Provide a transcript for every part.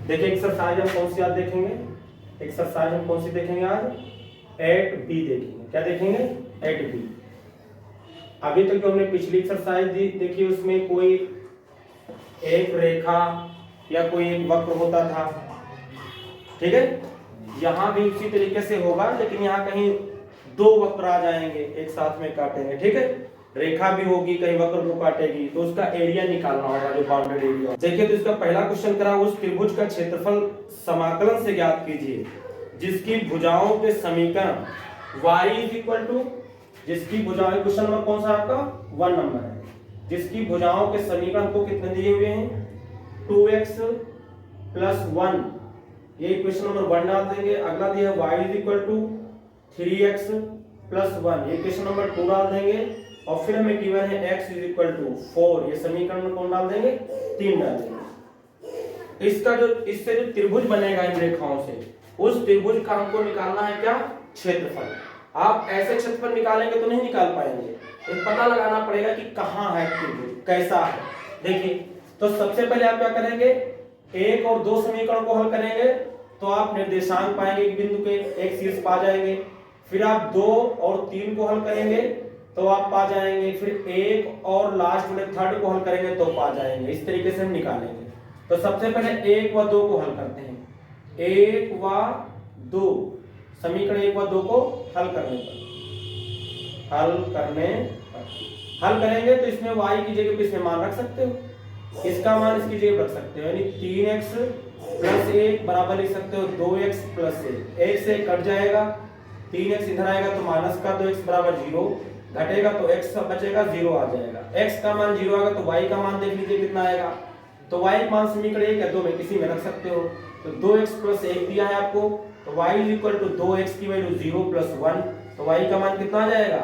देखिए एक्सरसाइज हम कौन सी आज देखेंगे, एक्सरसाइज हम कौन सी देखेंगे आज, 8B देखेंगे। क्या देखेंगे, 8B। अभी तक जो हमने पिछली एक्सरसाइज देखी उसमें कोई एक रेखा या कोई एक वक्र होता था, ठीक है। यहां भी उसी तरीके से होगा, लेकिन यहाँ कहीं दो वक्र आ जाएंगे एक साथ में काटेंगे, ठीक है। रेखा भी होगी, कहीं वक्र को काटेगी, तो उसका एरिया निकालना होगा, जो बाउंडेड एरिया। देखिए तो इसका पहला क्वेश्चन करा, उस त्रिभुज का क्षेत्रफल समाकलन से ज्ञात कीजिए जिसकी भुजाओं के समीकरण y इक्वल टू, जिसकी भुजाओं, क्वेश्चन नंबर कौन सा आपका 1 नंबर है, जिसकी भुजाओं के समीकरण को कितने दिए हुए हैं 2x + 1, ये क्वेश्चन नंबर 1 डाल देंगे। अगला दिया है y इक्वल टू 3x + 1, ये क्वेश्चन नंबर 2 डाल देंगे। और फिर हमें गिवन है x इक्वल टू 4, ये समीकरण में कौन डाल देंगे 3 डाल देंगे। इसका जो, इससे जो त्रिभुज बनेगा इन रेखाओं से, उस त्रिभुज का हमको निकालना है क्या, क्षेत्रफल। आप ऐसे क्षेत्रफल निकालेंगे तो नहीं निकाल पाएंगे, एक पता लगाना पड़ेगा कि कहाँ है त्रिभुज, कैसा है। देखिए तो सबसे पहले आप क्या करेंगे, 1 और 2 समीकरण को हल करेंगे तो आप निर्देशांक पाएंगे एक बिंदु के, एक शीर्ष पा जाएंगे। फिर आप 2 और 3 को हल करेंगे तो आप पा जाएंगे। फिर 1 और लास्ट में थर्ड को हल करेंगे तो पा जाएंगे। इस तरीके से हम निकालेंगे। तो सबसे पहले 1 व 2 को हल करते हैं। 1 व 2 समीकरण 1 व 2 को हल करने पर हल करेंगे तो इसमें y की जगह पे इसमें मान रख सकते हो, इसका मान इसकी जगह रख सकते हो, यानी 3x + 1 बराबर लिख सकते हो 2x + 1। 1 से कट जाएगा, 3x इधर आएगा तो माइनस का 2x बराबर 0, घटेगा तो x बचेगा 0 आ जाएगा। x का मान 0 आएगा तो y का मान देख लीजिए कितना आएगा। तो y का मान समीकरण 1 या 2 में किसी में रख सकते हो। तो 2x + 1 दिया है आपको, तो y इक्वल टू 2x की वैल्यू 0 + 1, तो y का मान कितना आ जाएगा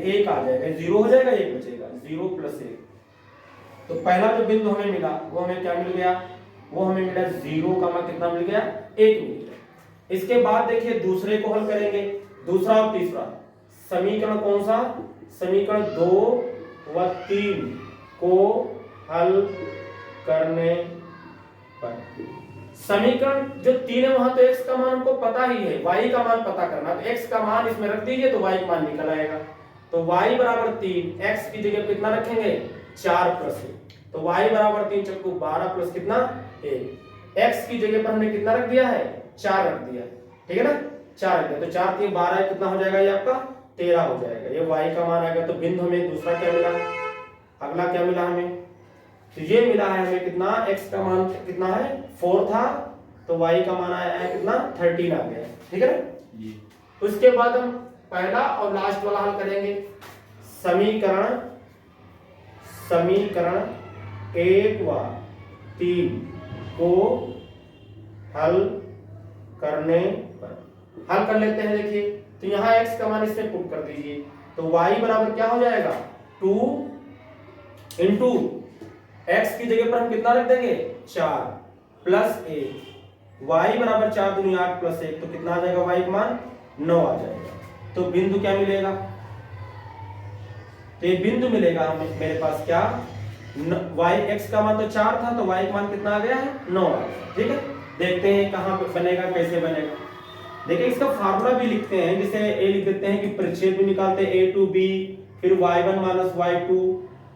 1 आ जाएगा, 0 हो जाएगा 1 बचेगा, 0 + 1। तो पहला जो बिंदु हमें मिला वो हमें क्या मिल गया, वो हमें मिला 0 का मान कितना मिल गया 1 मिल गया। इसके बाद देखिए दूसरे को हल करेंगे, दूसरा और तीसरा समीकरण कौन सा, समीकरण 2 व 3 को हल करने पर समीकरण जो 3 है वहां तो x का मान हमको पता ही है, y का मान पता करना, तो x का मान इसमें रख दीजिए तो y का मान निकल आएगा। तो y = 3, x की जगह पे कितना रखेंगे 4 + 1, तो y = 3 चक्कू 12 प्लस कितना 1, x की जगह पर हमने कितना रख दिया है 4 रख दिया, ठीक है ना, 4 रख दिया। तो 4 3 12 कितना हो जाएगा, ये आपका 13 हो जाएगा, ये y का मान आ गया। तो बिंदु हमें दूसरा क्या मिला, अगला क्या मिला हमें, तो ये मिला है हमें कितना, x का मान कितना है 4 था, तो y का मान आया है कितना 13 आ गया, ठीक है ना। उसके बाद हम पहला और लास्ट वाला हल करेंगे। समीकरण 1 व 3 को हल करने पर हल कर लेते हैं। देखिए तो यहाँ x का मान इसमें पुट कर दीजिए, तो y बराबर क्या हो जाएगा 2 इंटू x की जगह पर हम कितना रख देंगे 4 + 1, y = 4 दूनी 8 + 1, तो कितना आ जाएगा y का मान 9 आ जाएगा। तो बिंदु क्या मिलेगा, तो ये बिंदु मिलेगा हमें, मेरे पास क्या y, x का मान तो 4 था, तो y का मान कितना आ गया है 9 आ गया, ठीक है। देखते हैं कहां पे बनेगा, कैसे बनेगा। देखिए इसका फार्मूला भी लिखते हैं, जैसे a लिख देते हैं कि परिच्छेद भी निकालते हैं a to b, फिर y1 -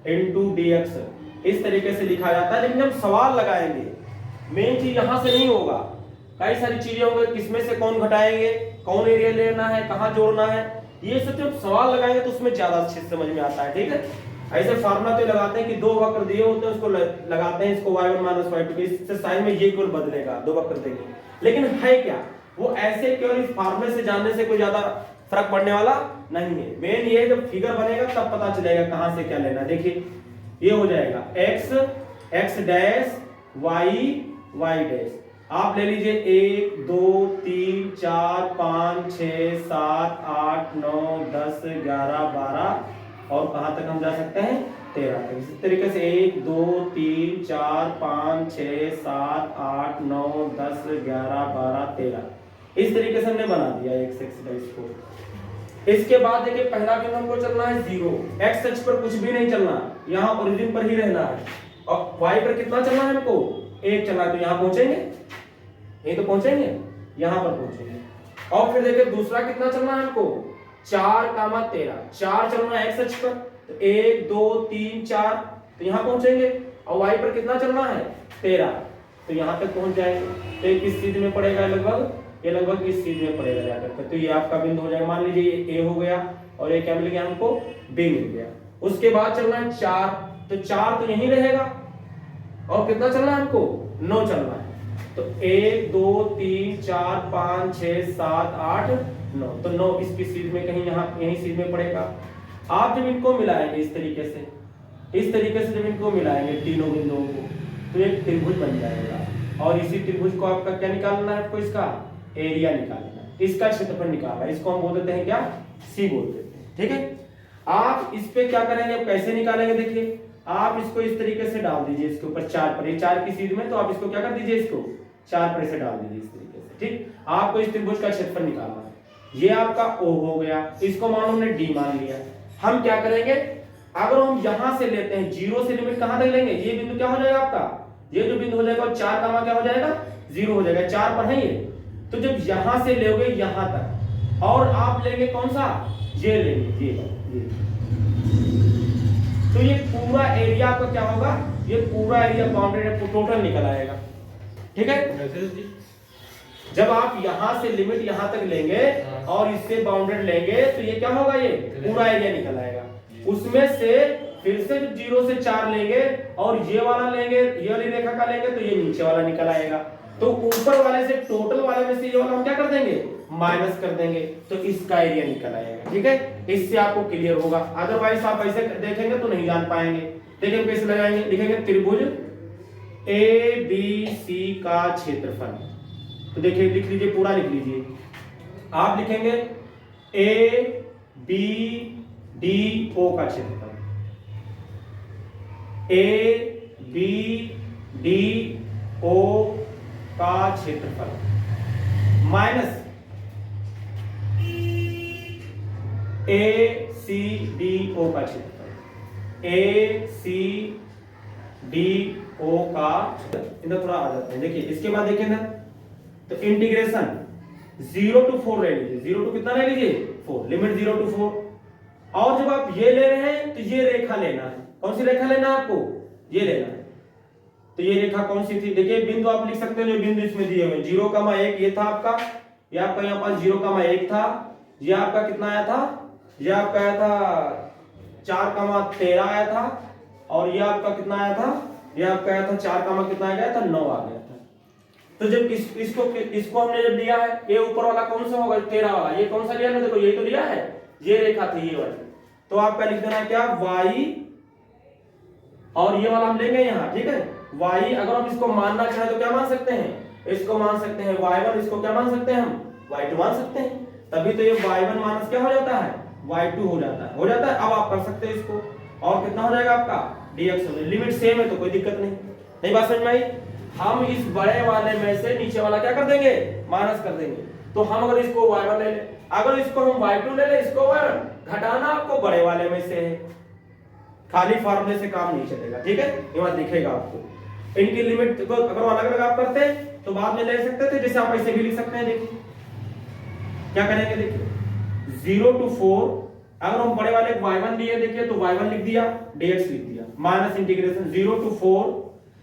y2 dx, इस तरीके से लिखा जाता है। लेकिन हम सवाल लगाएंगे, मेन चीज यहां से नहीं होगा, कई सारी चीजें होंगी, किसमें से कौन घटाएंगे, कौन एरिया लेना है, कहां जोड़ना है, ये सब जब सवाल लगाएंगे तो उसमें ज्यादा अच्छे से समझ में आता है, ठीक है। ऐसे फार्मूला तो लगाते हैं कि 2 वक्र दिए होते हैं, उसको लगाते हैं, इसको y1 - y2, इससे साइन में ये केवल बदलेगा, 2 वक्र देंगे। लेकिन है क्या, वो ऐसे केवल इस फार्मूले से जानने से कोई ज्यादा फर्क पड़ने वाला नहीं है। मेन ये जब फिगर बनेगा तब पता चलेगा कहां से क्या लेना। देखिए ये हो जाएगा x डैश y डैश, आप ले लीजिए 1 2 3 4 5 6 7 8 9 10 11 12 और कहां तक हम जा सकते हैं 13 तक। इसी तरीके से 1 2 3 4 5 6 7 8 9 10 11 12 13, इस तरीके से हमने बना दिया x डैश को। इसके बाद देखिए पहला बिंदु हमको चलना है 0, x अक्ष पर कुछ भी नहीं चलना, यहाँ ओरिजिन पर ही रहना है, और y पर कितना चलना है हमको 1 चलना है। तो यहाँ पहुंचेंगे यही तो पहुंचेंगे, यहाँ पर पहुंचेंगे। और फिर देखिए दूसरा कितना चलना है हमको, 4, 13 चलना है एक्स अक्ष पर, तो 1 2 3 4 तो यहाँ पहुंचेंगे। और वाई पर कितना चलना है 13, तो यहाँ तक पहुंच जाएंगे। तो ये किस चीज में पड़ेगा, लगभग ये लगभग इस चीज में पड़ेगा जाकर। तो ये आपका बिंदु हो जाएगा, मान लीजिए ये ए हो गया और ये क्या मिल गया हमको, बी मिल गया। उसके बाद चलना है 4, तो 4 तो यहीं रहेगा। और कितना चलना है हमको, 9 चलना है। तो 1 2 3 4 5 6 7 8 9, तो 9 इसकी सीध में कहीं यहाँ यहीं सीध में पड़ेगा। आप जब इनको मिलाएंगे इस तरीके से जब इनको मिलाएंगे तीनों बिंदुओं को, तो एक त्रिभुज बन जाएगा। और इसी त्रिभुज को आपका क्या निकालना है, आपको इसका एरिया निकालना है, इसका क्षेत्रफल निकालना है। इसको हम बोल देते हैं क्या, सी बोल देते हैं। ठीक है, आप इस पे क्या करेंगे, अब कैसे निकालेंगे, देखिए आप इसको इस तरीके से डाल दीजिए इसके ऊपर 4 पर, ये 4 की सीध में, तो आप इसको क्या कर दीजिए, इसको 4 पर ऐसे डाल दीजिए इस तरीके से। ठीक, आपको इस त्रिभुज का क्षेत्रफल निकालना है। ये आपका O हो गया, इसको मान हमने D मान लिया। हम क्या करेंगे, अगर हम यहां से लेते हैं 0 से लिमिट कहां तक लेंगे, ये बिंदु क्या हो जाएगा आपका, ये जो बिंदु हो जाएगा 4 का मान क्या हो जाएगा, 0 हो जाएगा, 4 पर है ये। तो जब यहां से लोगे यहां तक, और आप लेंगे कौन सा, ये लेंगे ये। तो ये पूरा एरिया आपका क्या होगा, ये पूरा एरिया बाउंड्री टोटल निकल आएगा। ठीक है, जब आप यहां से लिमिट यहां तक लेंगे और इससे बाउंडेड लेंगे, तो ये क्या होगा, ये पूरा एरिया निकल आएगा। उसमें से फिर से जब 0 से 4 लेंगे और ये वाला लेंगे, ये वाली रेखा का लेंगे, तो ये नीचे वाला निकल आएगा। तो ऊपर वाले से, टोटल वाले में से ये वाला हम क्या कर देंगे, माइनस कर देंगे, तो इसका एरिया निकल आएगा। ठीक है, इससे आपको क्लियर होगा। अदरवाइज आप ऐसे देखेंगे तो नहीं जान पाएंगे। देखिए कैसे लगाएंगे, लिखेंगे त्रिभुज ABC का क्षेत्रफल। तो देखिए लिख लीजिए, पूरा लिख लीजिए। आप लिखेंगे ABDO का क्षेत्रफल, ABDO का क्षेत्रफल माइनस ACDO का क्षेत्रफल, ACDO का इधर थोड़ा आ जाते हैं। देखिए इसके बाद देखिए ना, तो इंटीग्रेशन 0 to 4 ले लीजिए, 0 to कितना ले लीजिए 4, लिमिट 0 to 4। और जब आप ये ले रहे हैं तो ये रेखा लेना है। कौन सी रेखा लेना है आपको, ये लेना है। तो ये रेखा कौन सी थी, देखिए बिंदु आप लिख सकते हो, जो बिंदु इसमें दिए हुए 0,1 ये था आपका, ये आपका यहाँ पास 0,1 था, ये आपका कितना आया था, ये आपका आया था 4,13 आया था, और ये आपका कितना आया था, ये आपका आया था 4, कितना आ गया था 9 आ गया था। तो जब इसको हमने जब लिया है, ये ऊपर वाला कौन सा होगा 13 वाला, ये कौन सा लिया है, देखो यही तो लिया है, ये रेखा थी ये वाली। तो आपका लिख देना है क्या, y, और ये वाला हम लेंगे यहाँ। ठीक है, y अगर हम इसको मानना चाहे तो क्या मान सकते हैं, इसको मान सकते हैं y1, इसको क्या मान सकते हैं हम, y2 मान सकते हैं। तभी तो ये y1 माइनस क्या हो जाता है, y2 हो जाता है, अब आप कर सकते हैं इसको। और कितना हो जाएगा आपका dx, लिमिट सेम है तो कोई दिक्कत नहीं बात समझ में आई। हम इस बड़े वाले में से नीचे वाला क्या कर देंगे, माइनस कर देंगे। तो हम अगर इसको y1 ले ले, अगर इसको हम y2 ले ले, इसको घटाना आपको बड़े वाले में से है, खाली फार्मूले से काम नहीं चलेगा। ठीक है, ये बात दिखेगा आपको। इनकी लिमिट को अगर अलग अलग आप करते तो बाद में ले सकते थे, जैसे आप ऐसे भी लिख सकते हैं। देखिए क्या करेंगे, देखिए 0 to 4, अगर हम बड़े वाले y1 लिए, देखिए तो y1 लिख दिया, dx लिख दिया, माइनस इंटीग्रेशन 0 to 4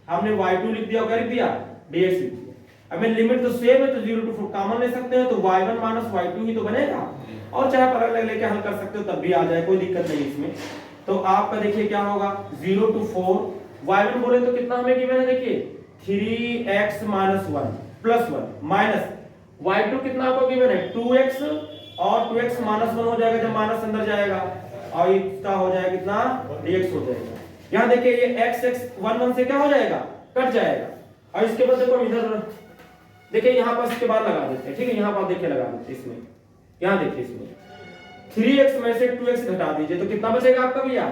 हमने y2 लिख दिया, क्या लिख दिया, dx लिख दिया। अब में लिमिट तो सेम है, तो 0 to 4 कॉमन ले सकते हैं, तो y1 माइनस y2 ही तो बनेगा। और चाहे आप अलग अलग लेके हल कर सकते हो, तब भी आ जाए, कोई दिक्कत नहीं इसमें। तो आपका देखिए क्या होगा, 0 to 4, y1 बोले तो कितना हमें गिवन है, देखिए 3x minus 1 plus 1 minus y2 कितना आपको गिवन है 2x, और 2x माइनस 1 हो जाएगा जब माइनस अंदर जाएगा, और इसका हो जाएगा कितना, dx हो जाएगा। यहाँ देखिए ये x 1 से क्या हो जाएगा, कट जाएगा। और इसके बाद देखो इधर देखिए, यहाँ पर इसके बाद लगा देते हैं। ठीक है, यहाँ पर देखिए लगा देते हैं इसमें, यहाँ देखिए इसमें 3x में से 2x घटा दीजिए, तो कितना बचेगा आपका भैया,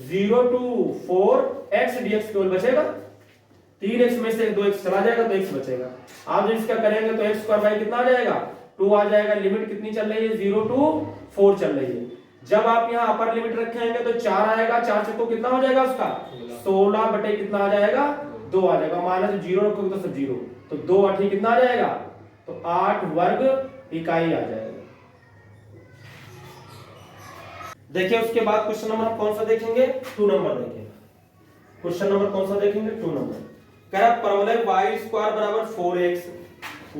0 to 4x dx केवल बचेगा। 3x में से 2x चला जाएगा तो x बचेगा। आप जब इसका करेंगे तो x स्क्वायर बाई कितना आ जाएगा, 2 आ जाएगा। लिमिट कितनी चल रही है, 0 to 4 चल रही है। जब आप यहाँ अपर लिमिट रखेंगे तो 4 आएगा, 4 से तो कितना हो जाएगा उसका 16 बटे कितना आ जाएगा 2 आ जाएगा, माइनस 0 रखोगे तो सब 0, तो 2 8 कितना आ जाएगा, तो 8 वर्ग इकाई आ जाएगा। देखिए उसके बाद क्वेश्चन नंबर कौन सा देखेंगे, 2 नंबर देखेंगे। क्वेश्चन नंबर कौन सा देखेंगे, 2 नंबर। कह रहा परवलय y स्क्वायर बराबर 4x,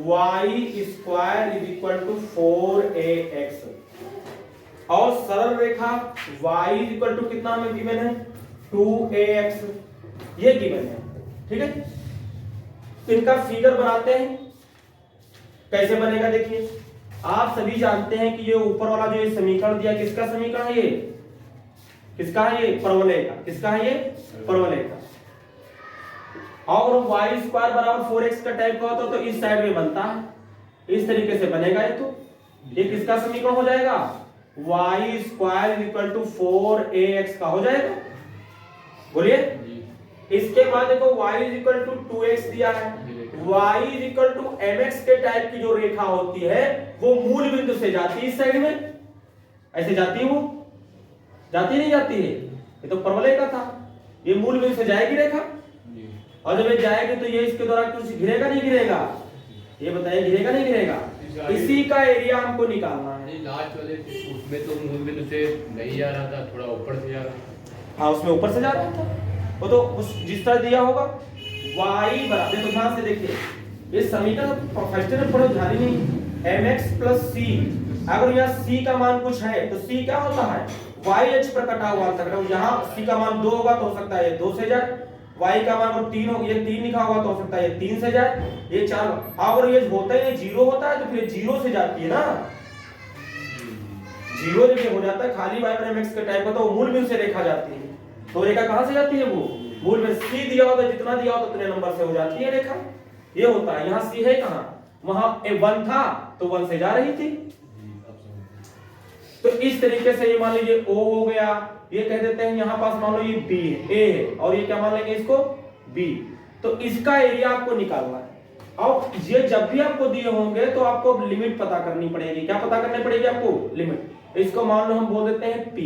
y square is equal to 4ax, और सरल रेखा y इज इक्वल टू कितना हमें गिवन है, 2ax, ये गिवन है, ठीक है। इनका फिगर बनाते हैं, कैसे बनेगा देखिए। आप सभी जानते हैं कि ये ऊपर वाला जो ये समीकरण दिया, किसका समीकरण है, ये किसका है, ये परवलय का, किसका है, ये परवलय का। और y स्क्वायर बराबर 4x का टाइप का होता तो इस साइड में बनता है, इस तरीके से बनेगा ये, तो ये किसका समीकरण हो जाएगा, y square equal to 4ax का हो जाएगा, बोलिए। इसके बाद देखो y इक्वल टू 2x दिया है, y इक्वल टू mx के टाइप की जो रेखा होती है वो मूल बिंदु से जाती है इस साइड में, ऐसे जाती है, वो जाती नहीं जाती है, ये तो परवलय का था, ये मूल बिंदु से जाएगी रेखा, और जब ये जाएगी तो ये इसके द्वारा कुछ घिरेगा नहीं घिरेगा, ये बताइए घिरेगा नहीं घिरेगा, इसी का एरिया हमको निकालना है। लास्ट वाले उसमें तो मूल बिंदु से नहीं जा रहा था, थोड़ा ऊपर से जा रहा था। हाँ उसमें ऊपर से जा रहा था, वो तो उस जिस तरह दिया होगा y बराबर, तो ध्यान से देखिए ये समीकरण फर्स्ट में पढ़ो, ध्यान ही नहीं, mx प्लस c, अगर यहाँ c का मान कुछ है तो c क्या होता है, y अक्ष पर कटा हुआ था, यहाँ c का मान 2 होगा तो हो सकता है ये 2 से जाए, y का मान 3 हो, ये 3 लिखा हुआ तो हो सकता है ये 3 से जाए, ये 4, अगर ये होता है ये 0 होता है तो फिर 0 से जाती है ना, 0 जब हो जाता है खाली y पर mx के टाइप का तो मूल बिंदु से रेखा जाती है, तो रेखा कहां से जाती है, वो मूल में c दिया होगा, जितना दिया होगा उतने नंबर से हो जाती है रेखा, ये होता है। यहाँ c है कहां, वहां 1 था तो 1 से जा रही थी, तो इस तरीके से ये मान लीजिए o हो गया, ये कह देते हैं यहाँ पास मान लो ये b है, a है, और ये क्या मान लेंगे इसको b, तो इसका एरिया आपको निकालना है। और ये जब भी आपको दिए होंगे तो आपको लिमिट पता करनी पड़ेगी, क्या पता करनी पड़ेगी आपको, लिमिट। इसको मान लो हम बोल देते हैं p,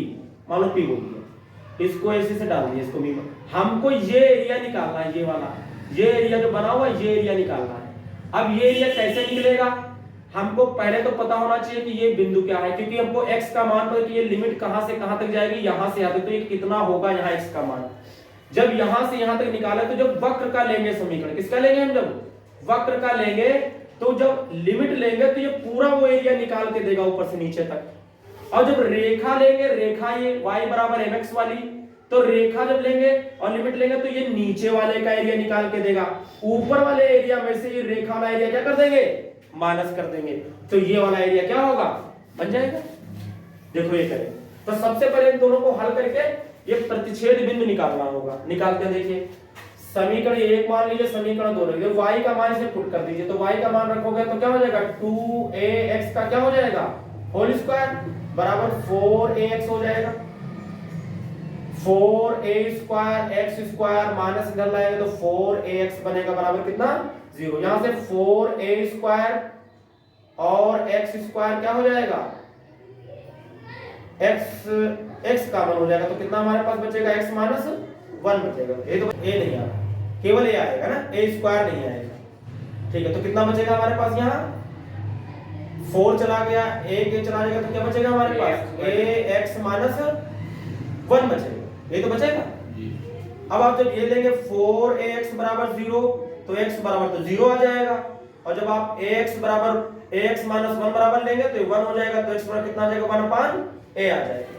मान लो p बोल दिया, इसको ऐसे से डाल दिया, इसको भी हमको ये एरिया निकालना है, ये वाला ये एरिया जो बना हुआ है ये एरिया निकालना है। अब ये एरिया कैसे निकलेगा, हमको पहले तो पता होना चाहिए कि ये बिंदु क्या है, क्योंकि हमको x का मान पता है कि ये लिमिट कहां से कहां तक जाएगी, यहां से यहां तक, तो ये कितना होगा यहाँ x का मान। जब यहां से यहां तक निकाला तो जब वक्र का लेंगे समीकरण, किसका लेंगे हम, जब वक्र का लेंगे तो जब लिमिट लेंगे तो ये पूरा वो एरिया निकाल के देगा ऊपर से नीचे तक। और जब रेखा लेंगे, रेखा ये y बराबर mx वाली, तो रेखा जब लेंगे और लिमिट लेंगे तो ये नीचे वाले का एरिया निकाल के देगा, ऊपर वाले एरिया में से ये रेखा वाला एरिया क्या कर देंगे, माइनस कर देंगे, तो ये वाला एरिया क्या होगा, बन जाएगा। देखो ये करें तो सबसे पहले इन दोनों को हल करके ये प्रतिच्छेद बिंदु निकालना होगा, निकालते हैं। देखिए समीकरण 1 मान लीजिए, समीकरण 2 रखिए, y का मान से पुट कर दीजिए, तो y का मान रखोगे तो क्या हो जाएगा, 2ax का क्या हो जाएगा, होल स्क्वायर बराबर 4ax हो जाएगा, 4a square x square minus इधर लाएंगे तो 4ax बनेगा बराबर कितना, 0। यहां से 4a स्क्वायर और x स्क्वायर क्या हो जाएगा, x का 1 हो जाएगा, तो कितना हमारे पास बचेगा, x माइनस 1 बचेगा। ये तो a नहीं आएगा, केवल a आएगा ना, a स्क्वायर नहीं आएगा, ठीक है। तो कितना बचेगा हमारे पास, यहाँ 4 चला गया, a चला जाएगा तो क्या बचेगा हमारे पास, ax माइनस 1 बचेगा, ये तो बचेगा। अब आप जब ये लेंगे 4ax बराबर 0 तो x बराबर तो 0 आ जाएगा, और जब आप ax बराबर ax माइनस 1 बराबर लेंगे तो 1 हो जाएगा, तो x बराबर कितना आ जाएगा, 1/a आ जाएगा।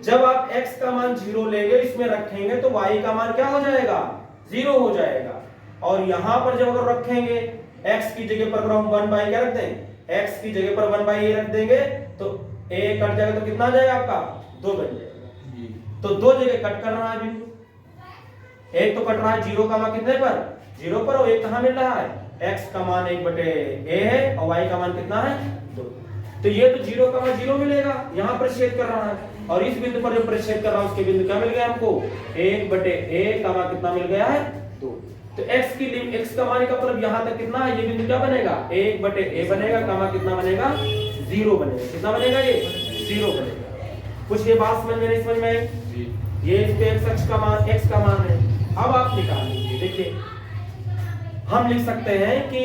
जब आप x का मान 0 लेंगे, इसमें रखेंगे तो y का मान क्या हो जाएगा, 0 हो जाएगा। और यहां पर जब अगर रखेंगे x की जगह पर हम 1/a क्या रख देंगे, x की जगह पर 1/a रख देंगे तो a कट जाएगा, तो कितना आ जाएगा आपका, 2 बन जाएगा। तो 2 जगह कट कर रहा है बिंदु, एक तो कट रहा है 0 का मान कितने पर, 0 पर, और एक कहां मिल रहा है, x का मान 1/a है और y का मान कितना है, 2। तो ये तो 0 का मान 0 मिलेगा, यहाँ पर छेद कर रहा है, और इस बिंदु पर जो प्रतिच्छेद कर रहा है उसके बिंदु क्या मिल गया हमको, 1/a का मान कितना मिल गया है, 2। तो x की लिमिट, x का मान का मतलब यहाँ तक कितना है, ये बिंदु क्या बनेगा, 1/a बनेगा, का मान कितना बनेगा, 0 बनेगा। कितना बनेगा, ये 0 बनेगा। कुछ ये बात समझ में नहीं समझ में, ये इस पे x का मान है। अब आप निकाल लीजिए, देखिए हम लिख सकते हैं कि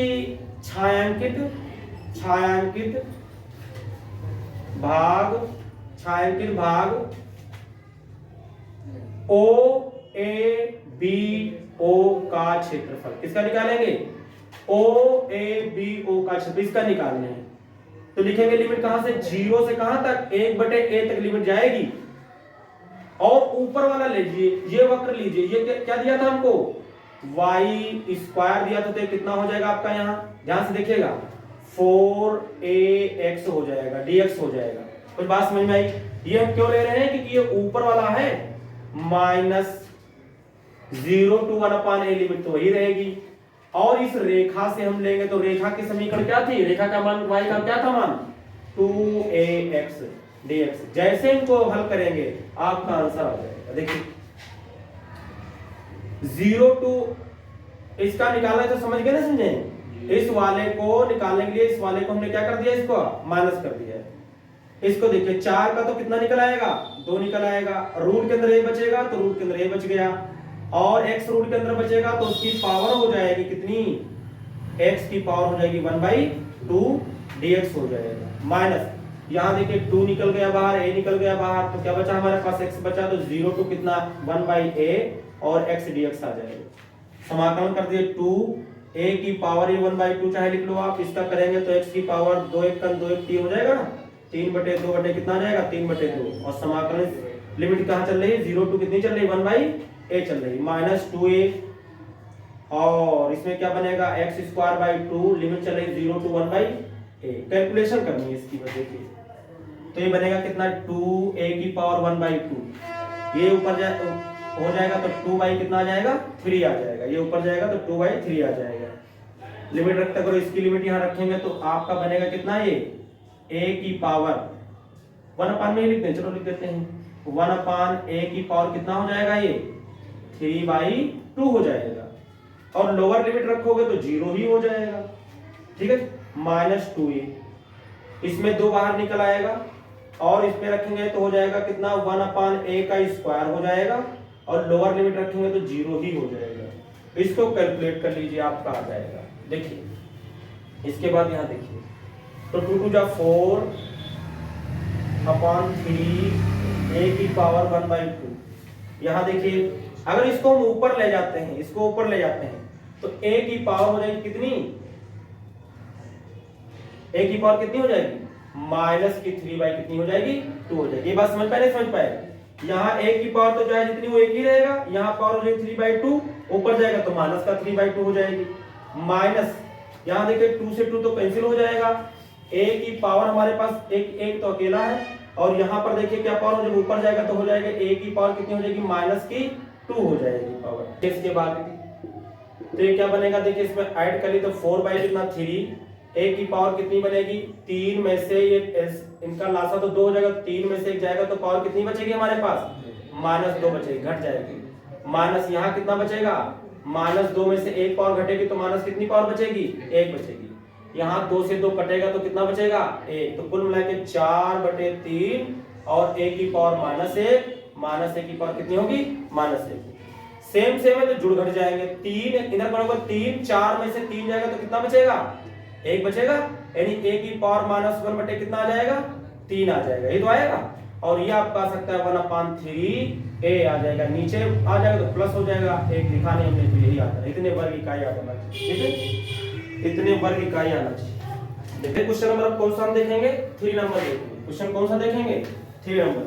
छायांकित भाग ओ ए बी ओ का क्षेत्रफल किसका निकालेंगे? ओ ए बी ओ का क्षेत्रफल इसका निकालना है। तो लिखेंगे लिमिट कहां से? 0 से कहां तक? 1/a तक लिमिट जाएगी। और ऊपर वाला लीजिए, ये वक्र लीजिए, ये क्या दिया था हमको? y² दिया था, तो कितना हो जाएगा आपका? यहां ध्यान से देखिएगा 4ax हो जाएगा, dx हो जाएगा। कुछ बात समझ में आई? ये हम क्यों ले रहे हैं? क्योंकि ये ऊपर वाला है -0 to 1/a लिमिट तो वही रहेगी। और इस रेखा से हम लेंगे तो रेखा की समीकरण क्या थी? रेखा का मान y का क्या था मान? 2ax dx। जैसे इनको हल करेंगे आपका आंसर आ जाएगा। देखिए 0 to इसका निकालना है तो समझ गए ना, समझे? इस वाले को निकालने के लिए इस वाले को हमने क्या कर दिया? इसको माइनस कर दिया है। इसको देखिए 4 का तो कितना निकल आएगा? 2 निकल आएगा। रूट के अंदर a बचेगा तो रूट के अंदर a बच गया, और x रूट के अंदर बचेगा तो उसकी पावर हो जाएगी कितनी? x की पावर हो जाएगी 1/2 dx हो जाएगा। माइनस यहां देखिए 2 निकल गया बाहर, a निकल गया बाहर, तो क्या बचा हमारे पास? x बचा, तो 0 to कितना? 1/a और x dx आ जाएगा। समाकलन कर दिए 2a की पावर 1/2 चाहे लिख लो आप, इसका करेंगे तो x की पावर 2 1 2 1 3 हो जाएगा ना, 3/2 कितना आ जाएगा? 3/2। और समाकलन लिमिट कहां चल रही है? 0 to कितनी चल रही है? 1/a चल रही है, -2a। और इसमें क्या बनेगा? x²/2 लिमिट चल रही 0 to 1/a। कैलकुलेशन करनी है इसकी वजह की, तो ये बनेगा कितना? 2a की पावर 1/2, ये ऊपर हो जाएगा तो 2 कितना आ जाएगा? 3 आ जाएगा। ये ऊपर जाएगा तो 2/3 आ जाएगा। लिमिट रखते करो, इसकी लिमिट यहां रखेंगे तो आपका बनेगा कितना? ये a की पावर 1/, में लिखते हैं, चलो लिख देते हैं 1/a की पावर कितना हो जाएगा? ये 3/2 हो जाएगा। और लोअर लिमिट रखोगे तो 0 ही हो जाएगा। ठीक है, -2a। इसमें 2 बाहर निकल आएगा, और इसमें रखेंगे तो हो जाएगा कितना? 1/a का स्क्वायर हो जाएगा, और लोअर लिमिट रखेंगे तो 0 ही हो जाएगा। इसको कैलकुलेट कर लीजिए, आपका आ जाएगा। देखिए इसके बाद यहां देखिए, तो 2 2 जा 4/3 a की पावर 1/2। यहां देखिए अगर इसको हम ऊपर ले जाते हैं, इसको ऊपर ले जाते हैं तो a की पावर हो जाएगी कितनी? a की पावर कितनी हो जाएगी? -3 कितनी हो जाएगी? 2 हो जाएगी। ये बात समझ पाए नहीं समझ पाए? यहाँ a की पावर तो चाहे जितनी वो एक ही रहेगा, यहाँ पावर हो जाएगी 3/2, ऊपर जाएगा तो -3/2 हो जाएगी। माइनस यहाँ देखिए 2 से 2 तो कैंसिल हो जाएगा। a की पावर हमारे पास एक तो अकेला है, और यहाँ पर देखिए क्या पावर, जब ऊपर जाएगा तो हो जाएगा a की पावर कितनी हो जाएगी? -2 हो जाएगी पावर। इसके बाद तो ये क्या बनेगा? देखिए इसमें ऐड कर ली तो 4/3, a की पावर कितनी बनेगी? 3 में से ये इनका लासा तो 2 हो जाएगा, 3 में से 1 जाएगा तो पावर कितनी बचेगी हमारे पास? -2 बचेगी, घट जाएगी। माइनस यहाँ कितना बचेगा? -2 में से 1 पावर घटेगी तो माइनस कितनी पावर बचेगी? 1 बचेगी। यहाँ 2 से 2 कटेगा तो कितना बचेगा? 1। तो कुल मिला के 4/3, और a की पावर -1, -1 की पावर कितनी होगी? -1। सेम है तो जुड़ घट जाएंगे। 3 इधर बनेगा 3, 4 में से 3 जाएगा तो कितना बचेगा? 1 बचेगा, यानी a की पावर -1 कितना आ जाएगा? 3 आ जाएगा। ये तो आएगा, और ये आपका आ सकता है 1/3a आ जाएगा। नीचे आ जाएगा तो प्लस हो जाएगा, एक लिखा नहीं हमने तो यही आता है। इतने वर्ग इकाई आ जाना चाहिए, ठीक है? इतने वर्ग इकाई आना चाहिए। देखिए क्वेश्चन नंबर कौन सा हम देखेंगे? 3 नंबर देखेंगे। क्वेश्चन कौन सा देखेंगे? 3 नंबर।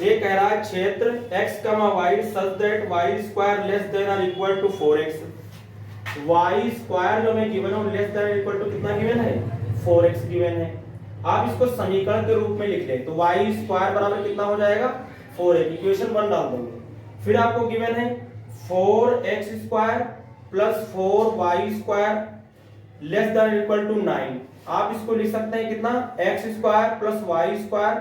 ये कह रहा है क्षेत्र x, y such that y² less than or equal to 4x। y² जो हमें गिवन है लेस देन इक्वल टू कितना गिवन है? 4x गिवन है। आप इसको समीकरण के रूप में लिख लें तो y² बराबर कितना हो जाएगा? 4x। इक्वेशन 1 डाल देंगे। फिर आपको गिवन है 4x² plus 4y² less than equal to 9। आप इसको लिख सकते हैं कितना? x² प्लस y²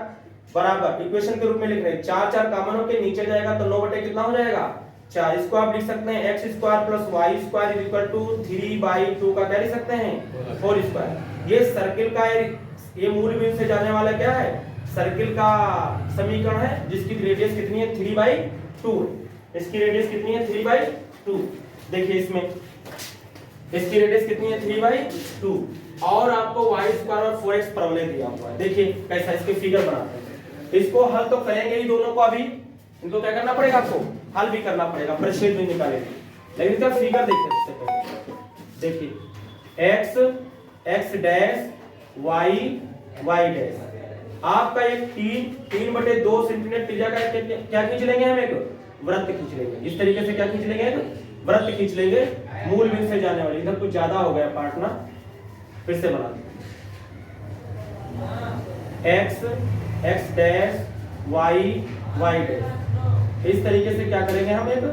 बराबर, इक्वेशन के रूप में लिख रहे हैं 4 4 कॉमन होके नीचे जाएगा तो 9 कितना हो जाएगा? 4। इसको आप लिख सकते हैं x² plus y² equal to 3/2 का क्या लिख सकते हैं? 4²। ये सर्किल का ये मूल बिंदु से जाने वाला क्या है? सर्किल का समीकरण है, जिसकी रेडियस कितनी है? 3/2। इसकी रेडियस कितनी है? 3/2। देखिए इसमें इसकी रेडियस कितनी है 3/2 और आपको y स्क्वायर और 4x परवलय दिया हुआ है। देखिए कैसा इसके फिगर बनाते हैं। इसको हल तो करेंगे ही दोनों को, अभी इनको क्या करना पड़ेगा, आपको हल भी करना पड़ेगा, परिच्छेद भी निकालेंगे। लेकिन इसका फिगर देखिए सबसे पहले, देखिए x डैश y डैश, आपका एक 3/2 सेंटीमीटर त्रिज्या का क्या खींच लेंगे हम, एक वृत्त खींच लेंगे। इस तरीके से क्या खींच लेंगे, एक वृत्त खींच लेंगे मूल बिंदु से जाने वाली। इधर कुछ ज्यादा हो गया पार्ट ना, फिर से बना दें। x डैश y डैश, इस तरीके से क्या करेंगे हम, एक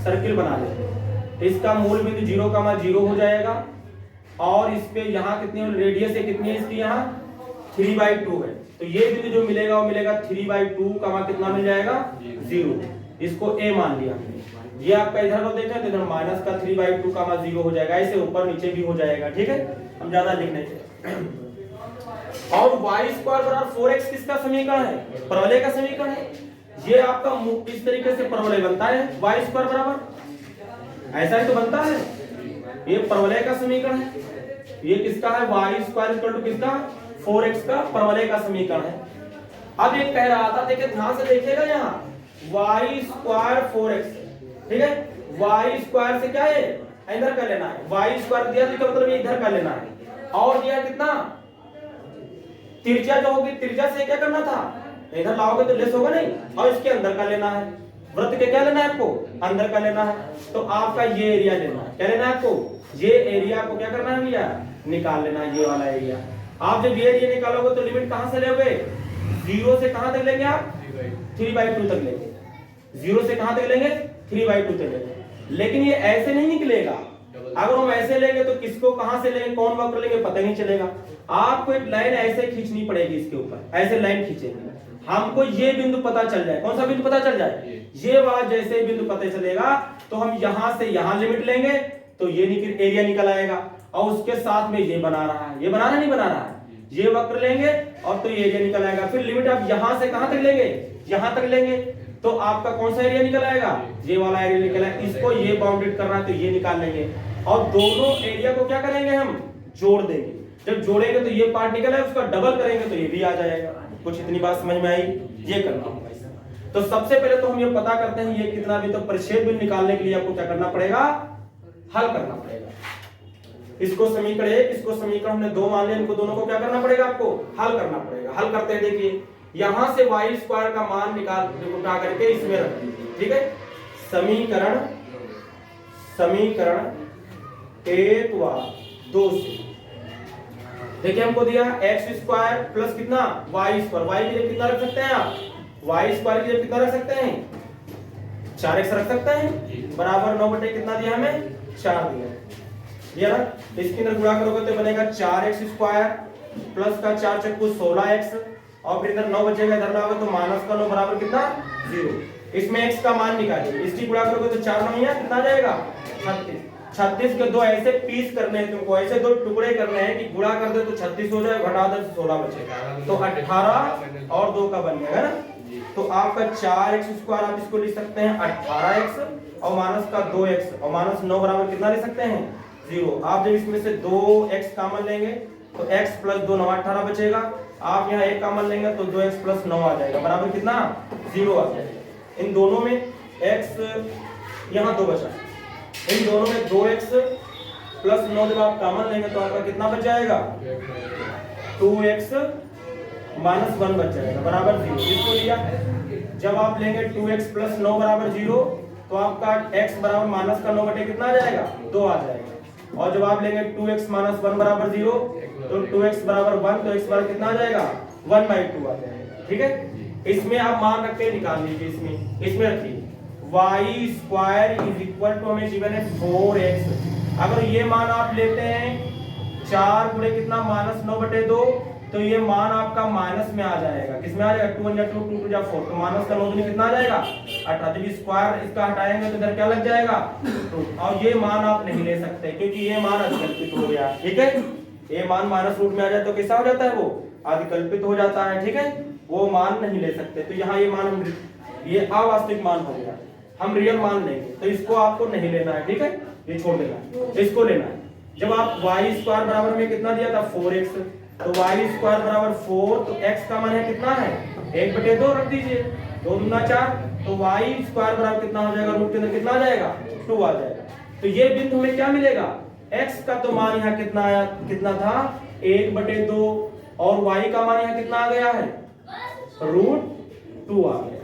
सर्किल बना लेंगे। इसका मूल बिंदु 0,0 हो जाएगा और इस पे यहाँ कितनी रेडियस है, कितनी है इसकी, यहाँ 3/2 है। तो ये बिंदु जो मिलेगा वो मिलेगा 3/2 कितना मिल जाएगा, 0। इसको a मान लिया हमने। ये आपका इधर को देखा तो इधर माइनस का 3/2 0 हो जाएगा, ऐसे ऊपर नीचे भी हो जाएगा, ठीक है, हम ज्यादा लिख नहीं चाहिए। और y स्क्वायर बराबर 4x किसका समीकरण है, परवलय का समीकरण है। ये आपका इस तरीके से परवलय बनता है, y स्क्वायर बराबर ऐसा ही तो बनता है, ये परवलय का समीकरण है। ये किसका है, y स्क्वायर इक्वल टू किसका, 4x का परवलय का समीकरण है। अब एक कह रहा था, देखिए ध्यान से देखिएगा, यहाँ y स्क्वायर 4x, ठीक है, y स्क्वायर से क्या है, इधर कर लेना है, y स्क्वायर दिया तो मतलब ये इधर कर लेना है, और दिया कितना, त्रिज्या जो होगी, त्रिज्या से क्या करना था, इधर लाओगे तो लेस होगा नहीं, और इसके अंदर का लेना है, वृत्त के क्या लेना है आपको, अंदर का लेना है। तो आपका ये एरिया लेना है, क्या लेना है आपको, ये एरिया को क्या करना है भैया, निकाल लेना है, ये वाला एरिया। आप जब ये एरिया निकालोगे तो लिमिट कहां से लोगे, 0 से कहां तक लेंगे आप, 3/2 तक लेंगे। 0 से कहां तक लेंगे, 3/2 तक लेंगे। लेकिन ये ऐसे नहीं निकलेगा, अगर हम ऐसे लेंगे तो किसको कहां से लेंगे, कौन वक्र लेंगे, पता ही नहीं चलेगा। आपको एक लाइन ऐसे खींचनी पड़ेगी, इसके ऊपर ऐसे लाइन खींचेंगे, हमको ये बिंदु पता चल जाए। कौन सा बिंदु पता चल जाए, ये वाला जैसे बिंदु पता चलेगा तो हम यहां से यहां लिमिट लेंगे तो ये एरिया निकल आएगा, और उसके साथ में ये बना रहा है, ये बना रहा नहीं बना रहा है, ये वक्र लेंगे और तो ये एरिया निकल आएगा। फिर लिमिट आप यहां से कहां तक लेंगे, यहां तक लेंगे, तो आपका कौन सा एरिया निकल आएगा, ये वाला एरिया निकल आएगा। इसको ये बाउंडेड करना है तो ये निकाल लेंगे, और दोनों एरिया को क्या करेंगे, हम जोड़ देंगे। जब जोड़ेंगे तो ये पार्ट निकल आएगा, उसका डबल करेंगे तो ये भी आ जाएगा। कुछ इतनी बात समझ में आई, ये करना होगा। तो सबसे पहले तो हम ये पता करते हैं ये कितना भी, तो परिच्छेद बिंदु निकालने के लिए आपको क्या करना पड़ेगा, हल करना पड़ेगा। इसको समीकरण 1, इसको समीकरण हमने 2 मान लिया, इनको दोनों को क्या करना पड़ेगा, आपको हल करना पड़ेगा। हल करते हैं, देखिए यहां से y स्क्वायर का मान उठा करके इसमें रख दीजिए, ठीक है। समीकरण 1 व 2 से देखिए हमको दिया x स्क्वायर प्लस कितना y स्क्वायर, y के लिए कितना रख सकते हैं आप, y स्क्वायर के लिए कितना रख सकते हैं, 4x रख सकते हैं, बराबर 9 बटे कितना दिया हमें, 4 दिया, ये ना। इसके अंदर गुणा करोगे तो बनेगा 4x स्क्वायर प्लस का 4 चक्कू 16x, और फिर इधर 9 बचेगा, इधर लाओगे तो माइनस का 9 बराबर कितना, 0। इसमें x का मान निकालिए, इसकी गुणा करोगे तो 4 9 कितना आ जाएगा, 36। 36 के 2 ऐसे पीस करने हैं तुमको, ऐसे 2 टुकड़े करने हैं कि गुणा कर दे तो 36 हो जाए, घटा दे तो 16 बचेगा, तो 18 और 2 का बन जाएगा ना। तो आपका 4x स्क्वायर आप इसको लिख सकते हैं 18x, और माइनस का 2x, और माइनस 9 बराबर कितना लिख सकते हैं, 0। आप जब इसमें से 2x कॉमन लेंगे तो x प्लस 2 9 18 बचेगा, आप यहाँ 1 कॉमन लेंगे तो 2x प्लस 9 आ जाएगा, बराबर कितना, 0 आ जाएगा। इन दोनों में x यहाँ 2 बचा, इन दोनों में 2x प्लस 9 जब आप कॉमन लेंगे तो आपका कितना बच जाएगा, 2x माइनस 1 बच जाएगा, बराबर 0। इसको लिया, जब आप लेंगे 2x प्लस 9 बराबर 0 तो आपका x बराबर माइनस का 9 बटे कितना आ जाएगा, 2 आ जाएगा। और जब आप लेंगे 2x माइनस 1 बराबर 0 तो 2x बराबर 1, तो x बराबर कितना आ जाएगा, 1/2 आ जाएगा, ठीक है। इसमें आप मान रख के निकाल लीजिए, इसमें रखिए y square is equal to, हमें गिवन है 4x। अगर ये मान आप लेते हैं 4 गुणे कितना, माइनस 9/2, तो ये मान आपका माइनस में आ जाएगा, किसमें आ जाएगा, 2 × 2 2 × 4, तो माइनस का 9 दूनी कितना आ जाएगा, 18। जब स्क्वायर इसका हटाएंगे तो इधर क्या लग जाएगा, 2। और ये मान आप नहीं ले सकते क्योंकि ये मान अधिकल्पित हो गया, ठीक है। ये मान माइनस रूट में आ जाए तो कैसा हो जाता है, वो अधिकल्पित हो जाता है, ठीक है, वो मान नहीं ले सकते। तो यहाँ ये मान ये अवास्तविक मान हो गया, हम रियल मान लेंगे, तो इसको आपको नहीं लेना है, ठीक है। ये छोड़ देना है, इसको लेना है। जब आप y स्क्वायर बराबर में कितना दिया था 4x, तो y स्क्वायर बराबर 4, तो x का मान है कितना है 1/2 रख दीजिए, 2 दूना 4, तो y स्क्वायर बराबर कितना हो जाएगा, रूट के अंदर कितना आ जाएगा 2 आ जाएगा। तो ये बिंदु हमें क्या मिलेगा, x का तो मान यहाँ कितना आया, कितना था 1/2, और y का मान यहाँ कितना आ गया है √2 आ गया।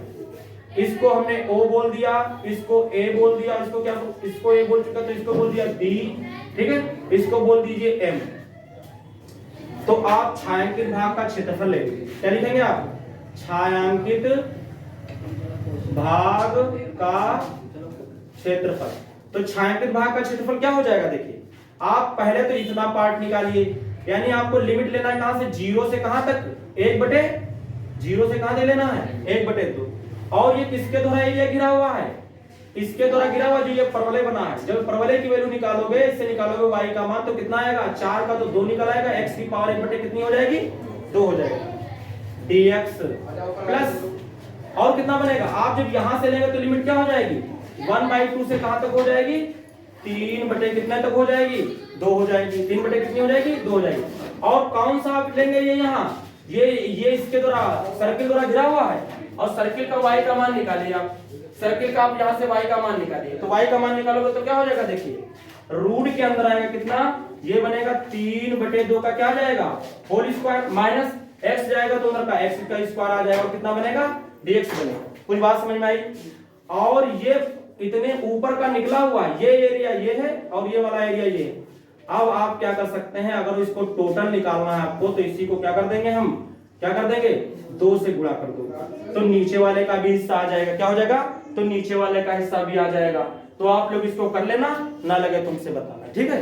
इसको हमने O बोल दिया, इसको A बोल दिया, इसको क्या, इसको A बोल चुका तो इसको बोल दिया B, ठीक है, इसको बोल दीजिए M। तो आप छायांकित भाग का क्षेत्रफल लेंगे, क्या लिखेंगे आप, छायांकित भाग का क्षेत्रफल। तो छायांकित भाग का क्षेत्रफल क्या हो जाएगा, देखिए आप पहले तो इतना पार्ट निकालिए, यानी आपको लिमिट लेना है कहां से, 0 से कहां तक, 1/0 से कहां दे लेना है 1/2। और ये किसके द्वारा एरिया घिरा हुआ है, इसके द्वारा घिरा हुआ, जो ये परवलय बना है। जब परवलय की वैल्यू निकालोगे, इससे निकालोगे y का मान, तो कितना आएगा, 4 का तो 2 निकल आएगा, x की पावर 1/, कितनी हो जाएगी 2 हो जाएगी, dx प्लस, और कितना बनेगा, आप जब यहां से लेंगे तो लिमिट क्या हो जाएगी 1/2 से कहां तक हो जाएगी, 3/, कितने तक हो जाएगी 2 हो जाएगी, 3/, कितनी हो जाएगी 2 हो जाएगी। और कौन सा आप लेंगे, ये यहाँ ये इसके द्वारा सर्किल द्वारा घिरा हुआ है, और सर्किल का y का मान निकालिए आप, सर्किल का आप यहाँ से y का मान निकालिए, तो y का मान निकालोगे तो क्या हो जाएगा, देखिए रूट के अंदर आएगा कितना, ये बनेगा 3/2 का क्या आ जाएगा होल स्क्वायर, माइनस x जाएगा तो अंदर का x का स्क्वायर आ जाएगा, और कितना बनेगा dx बनेगा। कुछ बात समझ में आई। और ये इतने ऊपर का निकला हुआ ये एरिया ये है, और ये वाला एरिया ये है। अब आप क्या कर सकते हैं, अगर इसको टोटल निकालना है आपको, तो इसी को क्या कर देंगे, हम क्या कर देंगे 2 से गुणा कर दो, तो नीचे वाले का भी हिस्सा आ जाएगा, क्या हो जाएगा, तो नीचे वाले का हिस्सा भी आ जाएगा। तो आप लोग इसको कर लेना, ना लगे तुमसे बताना, ठीक है।